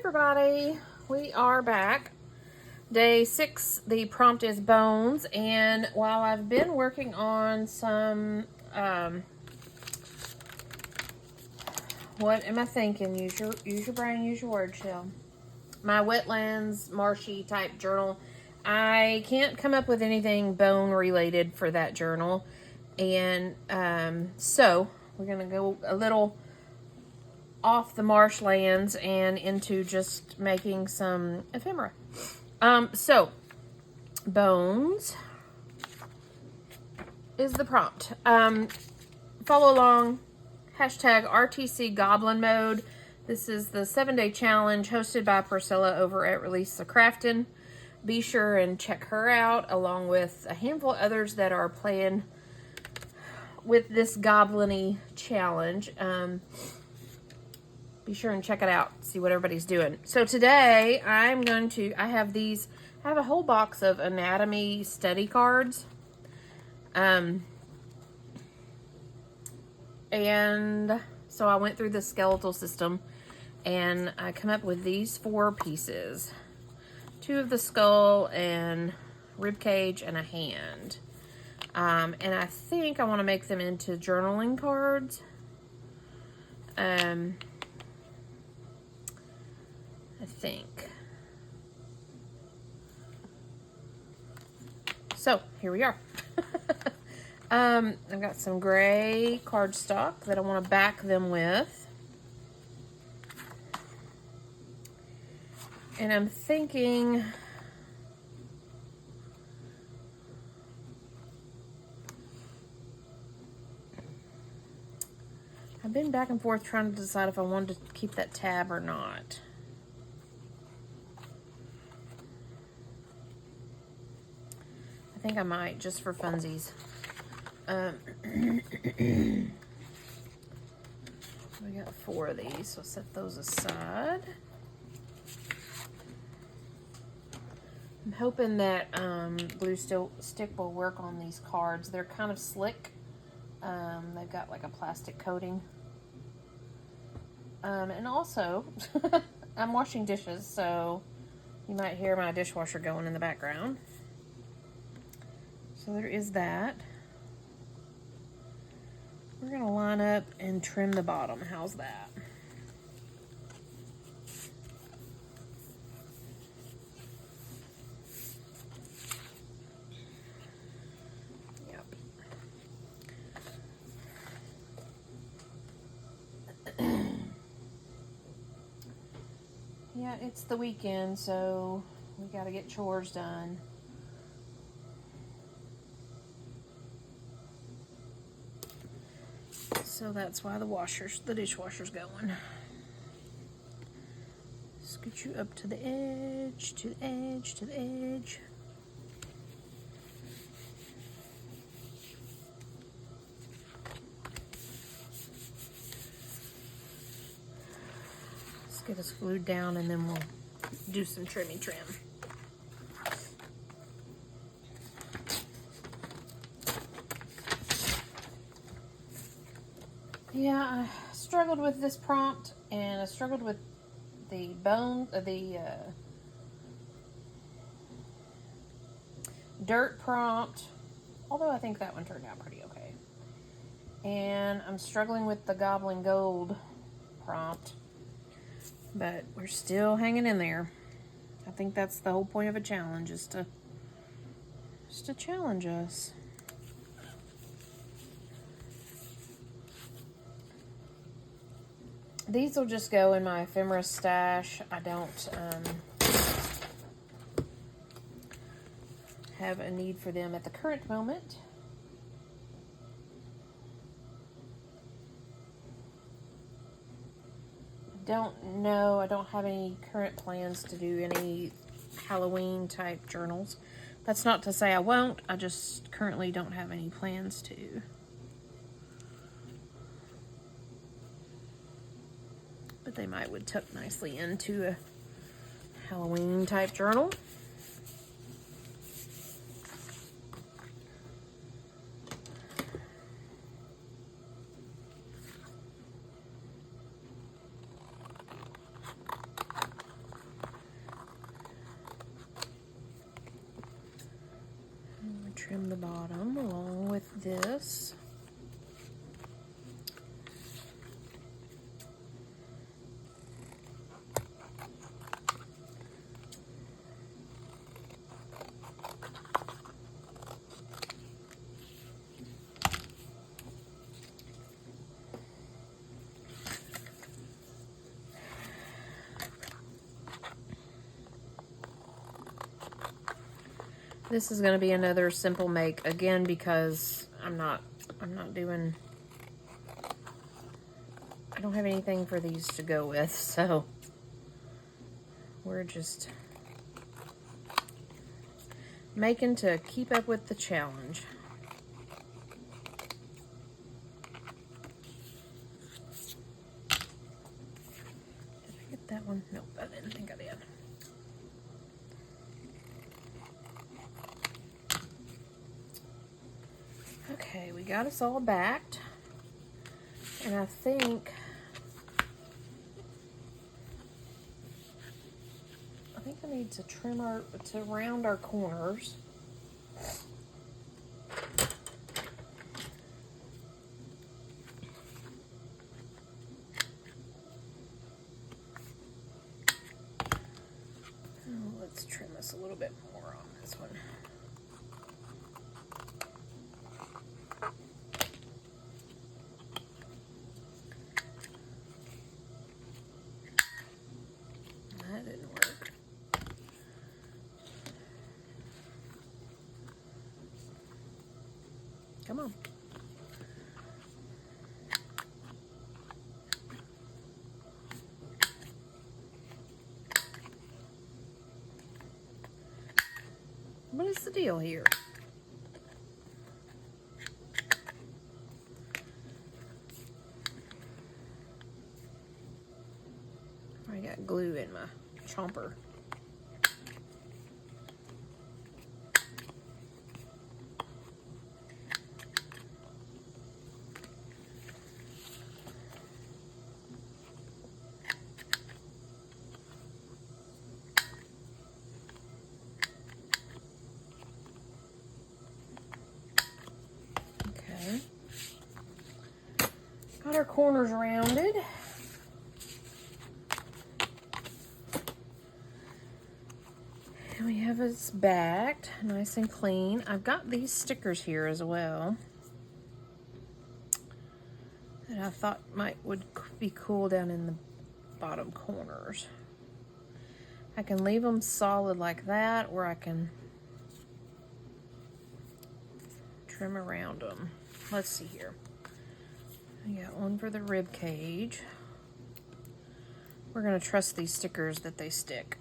everybody, we are back. Day 6, the prompt is bones, and while I've been working on some, what am I thinking? Use your brain, use your words, Shell. My wetlands, marshy type journal. I can't come up with anything bone related for that journal, and so we're gonna go a little off the marshlands and into just making some ephemera. So bones is the prompt. Follow along, hashtag RTC Goblin Mode. This is the 7-day challenge hosted by Priscilla over at Release the Craftin'. Be sure and check her out along with a handful of others that are playing with this goblin-y challenge. Be sure and check it out. See what everybody's doing. So today I have a whole box of anatomy study cards. And so I went through the skeletal system and I come up with these 4 pieces. 2 of the skull and rib cage and a hand. And I think I want to make them into journaling cards. I think. So, here we are. I've got some gray cardstock that I want to back them with. And I'm thinking I've been back and forth trying to decide if I wanted to keep that tab or not. I think I might, just for funsies. We got 4 of these, so set those aside. I'm hoping that glue stick will work on these cards. They're kind of slick. They've got like a plastic coating. And also, I'm washing dishes, so you might hear my dishwasher going in the background. So there is that. We're going to line up and trim the bottom. How's that? Yep. Yeah, it's the weekend, so we got to get chores done. So that's why the dishwasher's going. Scoot you up to the edge, to the edge, to the edge. Let's get us glued down and then we'll do some trim. Yeah, I struggled with this prompt, and I struggled with the dirt prompt, although I think that one turned out pretty okay. And I'm struggling with the goblin gold prompt, but we're still hanging in there. I think that's the whole point of a challenge, is to challenge us. These will just go in my ephemera stash. I don't have a need for them at the current moment. I don't have any current plans to do any Halloween type journals. That's not to say I won't. I just currently don't have any plans to. But they would tuck nicely into a Halloween type journal. the bottom along with this. This is going to be another simple make again because I'm not doing, I don't have anything for these to go with, so we're just making to keep up with the challenge. Did I get that one? Nope, I didn't think I did. Okay, we got us all backed, and I think I need to to round our corners. Oh, let's trim this a little bit more on this one. That didn't work. Come on. What is the deal here? I got glue in my chomper. Okay. Got our corners rounded. And we have it backed, nice and clean. I've got these stickers here as well that I thought would be cool down in the bottom corners. I can leave them solid like that, or I can trim around them. Let's see here. I got one for the rib cage. We're gonna trust these stickers that they stick.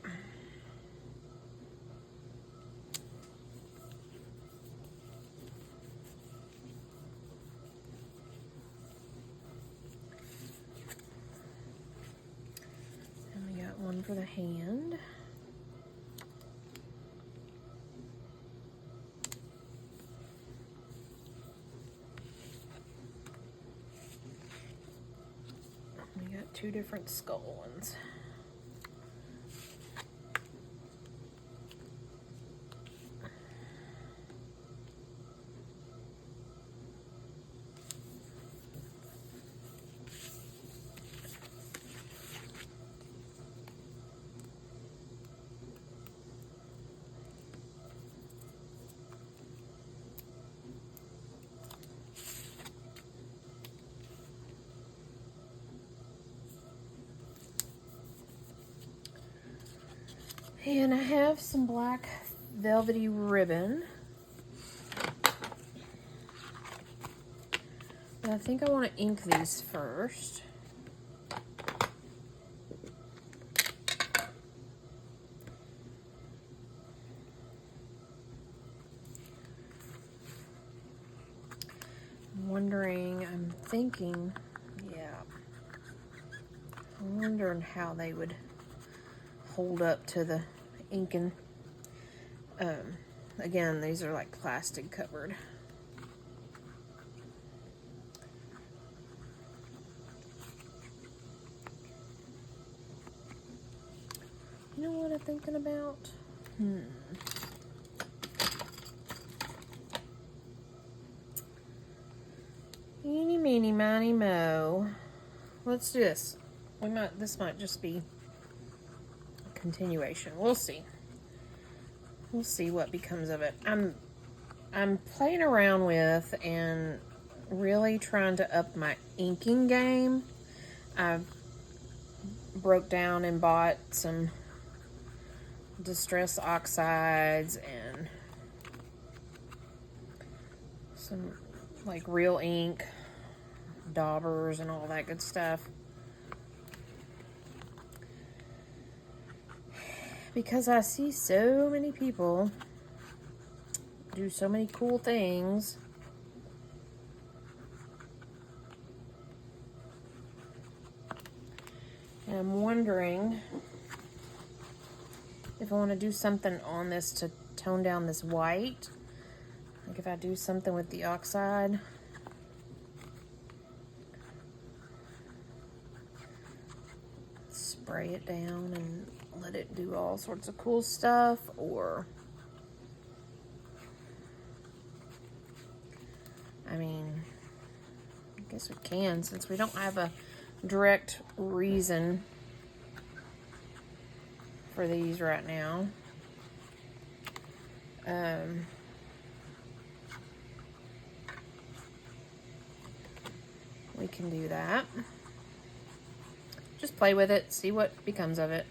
And we got one for the hand. We got two different skull ones. And I have some black velvety ribbon. But I think I want to ink these first. I'm thinking, yeah. I'm wondering how they would hold up to the inking. Again, these are like plastic covered. You know what I'm thinking about? Eeny, miny, mo. Let's do this. This might just be a continuation. We'll see. We'll see what becomes of it. I'm playing around with and really trying to up my inking game. I broke down and bought some Distress Oxides and some like real ink, daubers and all that good stuff. Because I see so many people do so many cool things. And I'm wondering if I want to do something on this to tone down this white. Like if I do something with the oxide. Spray it down and let it do all sorts of cool stuff, or I mean, I guess we can, since we don't have a direct reason for these right now. We can do that. Just play with it, see what becomes of it.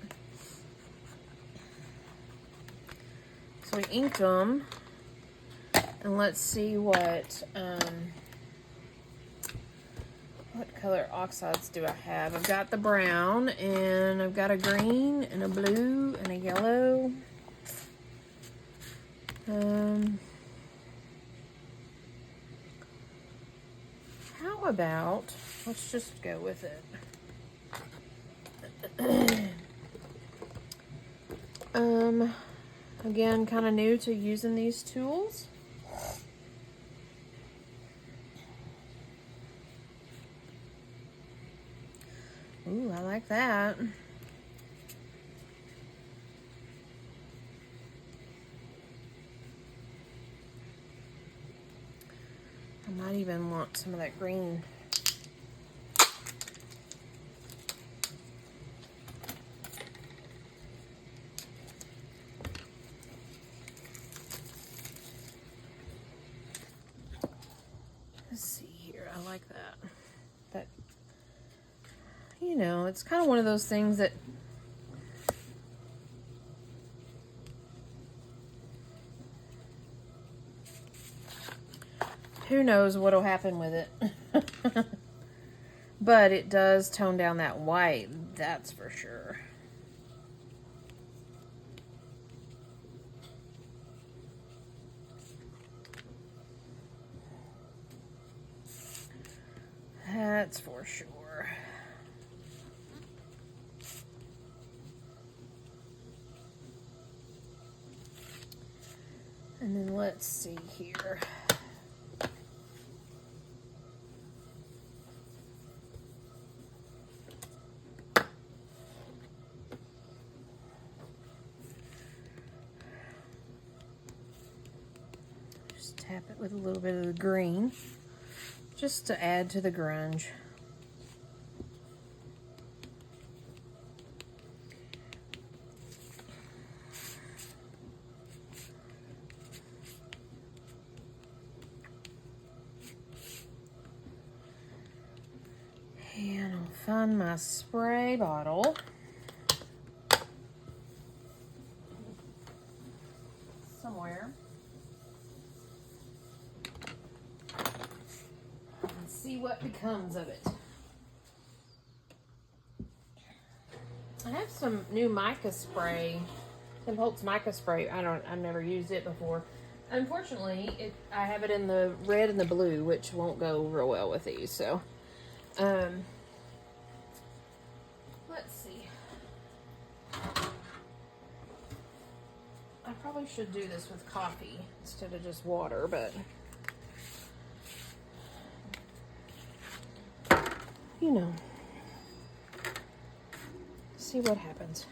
So we inked them, and let's see what color oxides do I have. I've got the brown, and I've got a green, and a blue, and a yellow. How about, let's just go with it. Again, kind of new to using these tools. Ooh, I like that. I might even want some of that green. Let's see here. I like that. That, you know, it's kind of one of those things that who knows what'll happen with it. But it does tone down that white, that's for sure. That's for sure. And then let's see here. Just tap it with a little bit of the green, just to add to the grunge. And I'll find my spray bottle. Somewhere. And see what becomes of it. I have some new mica spray. Tim Holtz mica spray. I've never used it before. Unfortunately, I have it in the red and the blue, which won't go real well with these, so let's see. I probably should do this with coffee instead of just water, but you know, see what happens.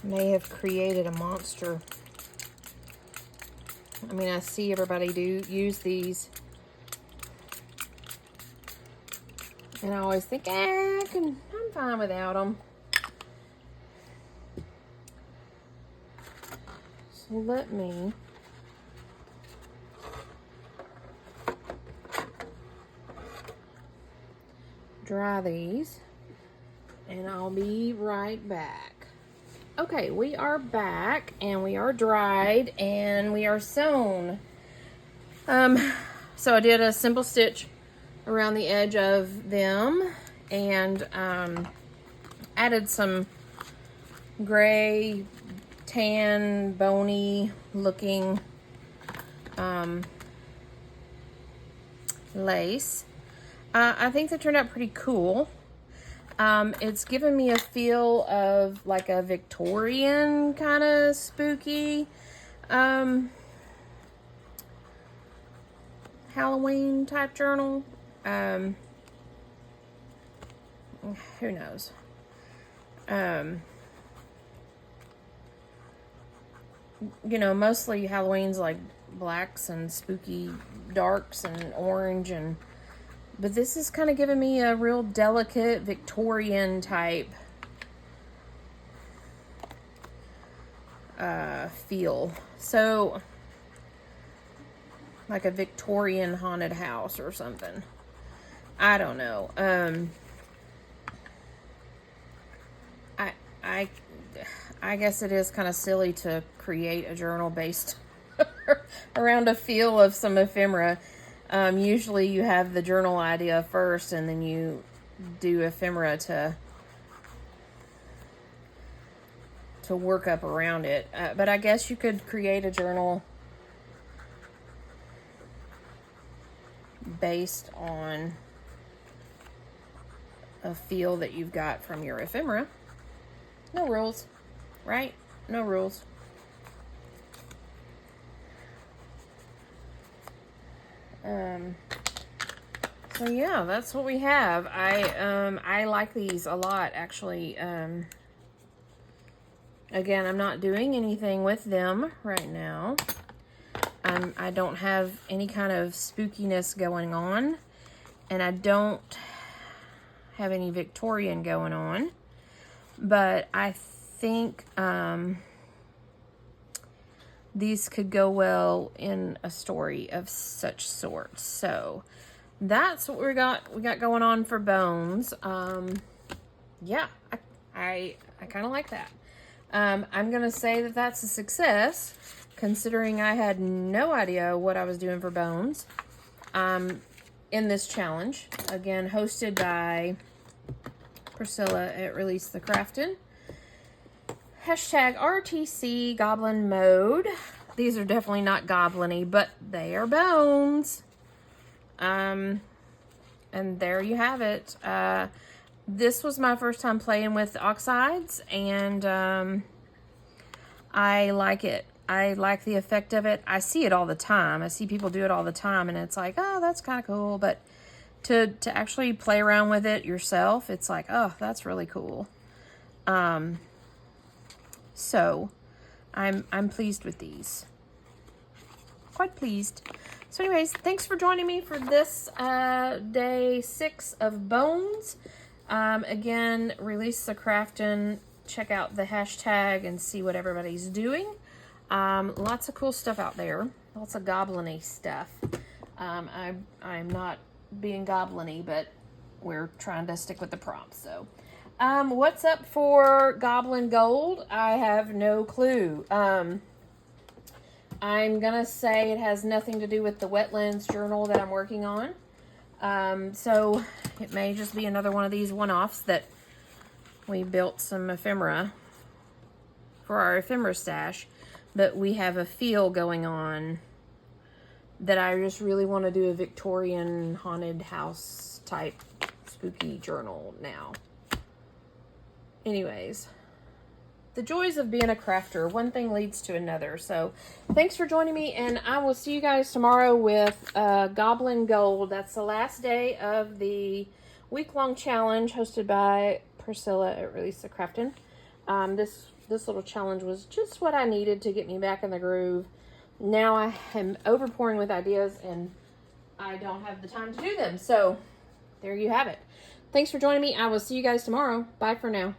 may have created a monster. I mean, I see everybody do use these. And I always think, I'm fine without them. So let me dry these, and I'll be right back. Okay, we are back, and we are dried, and we are sewn. So I did a simple stitch around the edge of them, and added some gray, tan, bony looking lace. I think that turned out pretty cool. It's given me a feel of like a Victorian kind of spooky Halloween type journal. Who knows? You know, mostly Halloween's like blacks and spooky darks and orange, and but this is kind of giving me a real delicate Victorian type feel. So like a Victorian haunted house or something. I don't know. I guess it is kind of silly to create a journal based around a feel of some ephemera. Usually you have the journal idea first, and then you do ephemera to work up around it. But I guess you could create a journal based on a feel that you've got from your ephemera. No rules, right? No rules. So yeah, that's what we have. I like these a lot, actually. Again, I'm not doing anything with them right now. I don't have any kind of spookiness going on, and I don't have any Victorian going on, but I think these could go well in a story of such sorts. So that's what we got going on for Bones. Yeah, I kind of like that. I'm gonna say that that's a success, considering I had no idea what I was doing for Bones in this challenge. Again, hosted by Priscilla at Release the Craftin'. Hashtag RTC Goblin Mode. These are definitely not goblin-y, but they are Bones. And there you have it. This was my first time playing with oxides, and I like it. I like the effect of it. I see it all the time. I see people do it all the time, and it's like, oh, that's kind of cool. But to actually play around with it yourself, it's like, oh, that's really cool. So I'm pleased with these. Quite pleased. So anyways, thanks for joining me for this day 6 of Bones. Again, Release the Craftin'. Check out the hashtag and see what everybody's doing. Lots of cool stuff out there. Lots of goblin-y stuff. I'm not being goblin-y, but we're trying to stick with the prompts. So, what's up for Goblin Gold? I have no clue. I'm gonna say it has nothing to do with the Wetlands journal that I'm working on. So it may just be another one of these one-offs that we built some ephemera for our ephemera stash, but we have a feel going on that I just really want to do a Victorian haunted house type spooky journal now. Anyways, the joys of being a crafter, one thing leads to another. So thanks for joining me, and I will see you guys tomorrow with Goblin Gold. That's the last day of the week-long challenge hosted by Priscilla at Release the Craftin'. This this little challenge was just what I needed to get me back in the groove. Now I am overpouring with ideas and I don't have the time to do them. So there you have it. Thanks for joining me. I will see you guys tomorrow. Bye for now.